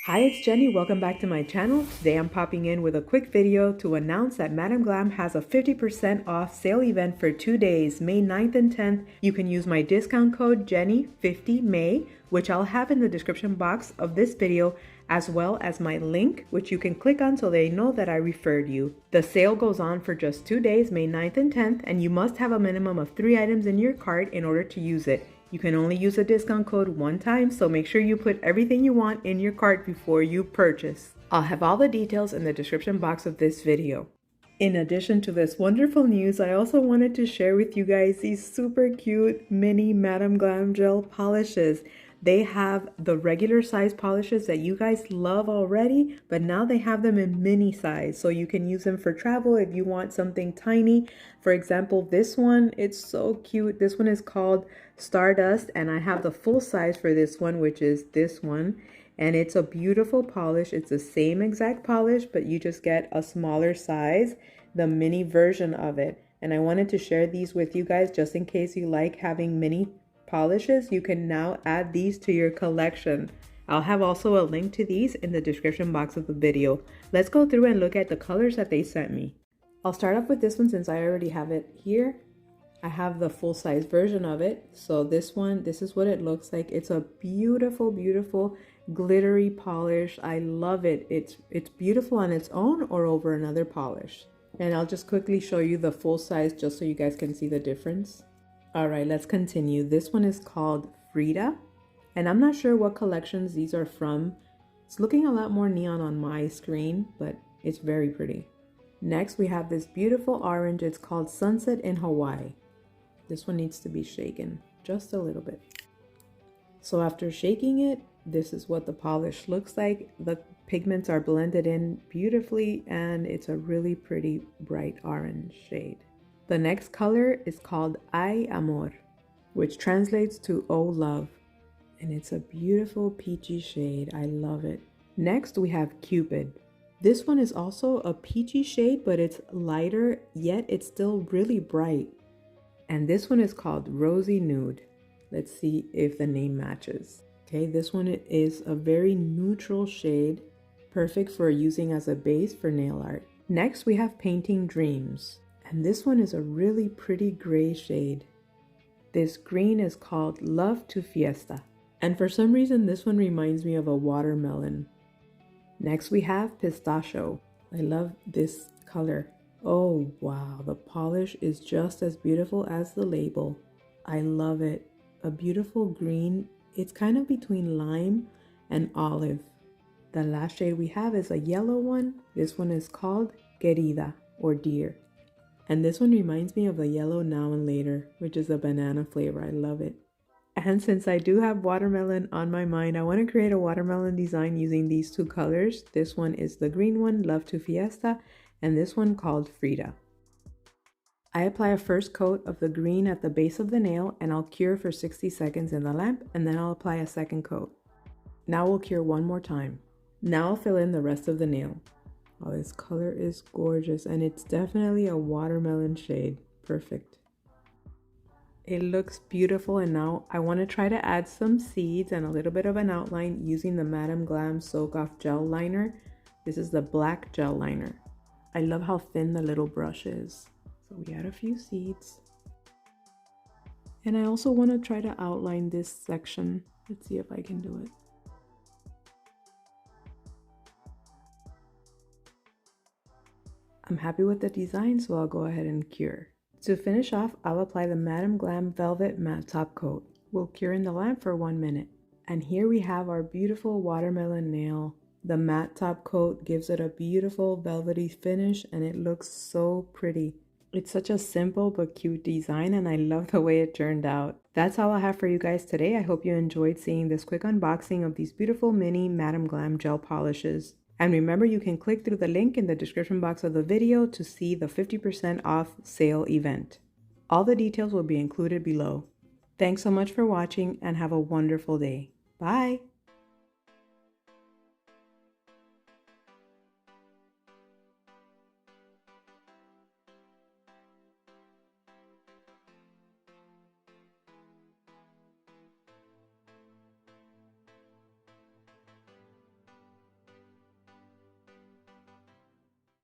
Hi, it's Jenny. Welcome back to my channel. Today I'm popping in with a quick video to announce that Madam Glam has a 50% off sale event for 2 days, May 9th and 10th. You can use my discount code Jenny50May, which I'll have in the description box of this video, as well as my link, which you can click on so they know that I referred you. The sale goes on for just 2 days, May 9th and 10th, and you must have a minimum of 3 items in your cart in order to use it. You can only use a discount code one time, so make sure you put everything you want in your cart before you purchase. I'll have all the details in the description box of this video. In addition to this wonderful news, I also wanted to share with you guys these super cute mini Madam Glam gel polishes. They have the regular size polishes that you guys love already, but now they have them in mini size, so you can use them for travel if you want something tiny. For example, this one, it's so cute. This one is called Stardust, and I have the full size for this one, which is this one, and it's a beautiful polish. It's the same exact polish, but you just get a smaller size, the mini version of it. And I wanted to share these with you guys just in case you like having mini polishes. You can now add these to your collection. I'll have also a link to these in the description box of the video. Let's go through and look at the colors that they sent me. I'll start off with this one since I already have it here. I have the full-size version of it. So this one, this is what it looks like. It's a beautiful, beautiful glittery polish. I love it. It's beautiful on its own or over another polish. And I'll just quickly show you the full size just so you guys can see the difference. All right, let's continue. This one is called Frida, and I'm not sure what collections these are from. It's looking a lot more neon on my screen, but it's very pretty. Next, we have this beautiful orange. It's called Sunset in Hawaii. This one needs to be shaken just a little bit. So after shaking it, this is what the polish looks like. The pigments are blended in beautifully, and it's a really pretty bright orange shade. The next color is called Ay Amor, which translates to Oh Love, and it's a beautiful peachy shade. I love it. Next, we have Cupid. This one is also a peachy shade, but it's lighter, yet it's still really bright. And this one is called Rosy Nude. Let's see if the name matches. Okay, this one is a very neutral shade, perfect for using as a base for nail art. Next, we have Painting Dreams. And this one is a really pretty gray shade. This green is called Love to Fiesta. And for some reason, this one reminds me of a watermelon. Next, we have Pistachio. I love this color. Oh, wow. The polish is just as beautiful as the label. I love it. A beautiful green. It's kind of between lime and olive. The last shade we have is a yellow one. This one is called Querida or Dear. And this one reminds me of the yellow Now and Later, which is a banana flavor. I love it. And since I do have watermelon on my mind, I want to create a watermelon design using these two colors. This one is the green one, Love to Fiesta, and this one called Frida. I apply a first coat of the green at the base of the nail, and I'll cure for 60 seconds in the lamp, and then I'll apply a second coat. Now we'll cure one more time. Now I'll fill in the rest of the nail. Oh, this color is gorgeous, and it's definitely a watermelon shade. Perfect. It looks beautiful, and now I want to try to add some seeds and a little bit of an outline using the Madam Glam Soak Off Gel Liner. This is the black gel liner. I love how thin the little brush is. So we add a few seeds. And I also want to try to outline this section. Let's see if I can do it. I'm happy with the design, so I'll go ahead and cure. To finish off, I'll apply the Madam Glam Velvet Matte Top Coat. We'll cure in the lamp for 1 minute. And here we have our beautiful watermelon nail. The matte top coat gives it a beautiful velvety finish, and it looks so pretty. It's such a simple but cute design, and I love the way it turned out. That's all I have for you guys today. I hope you enjoyed seeing this quick unboxing of these beautiful mini Madam Glam gel polishes. And remember, you can click through the link in the description box of the video to see the 50% off sale event. All the details will be included below. Thanks so much for watching, and have a wonderful day. Bye!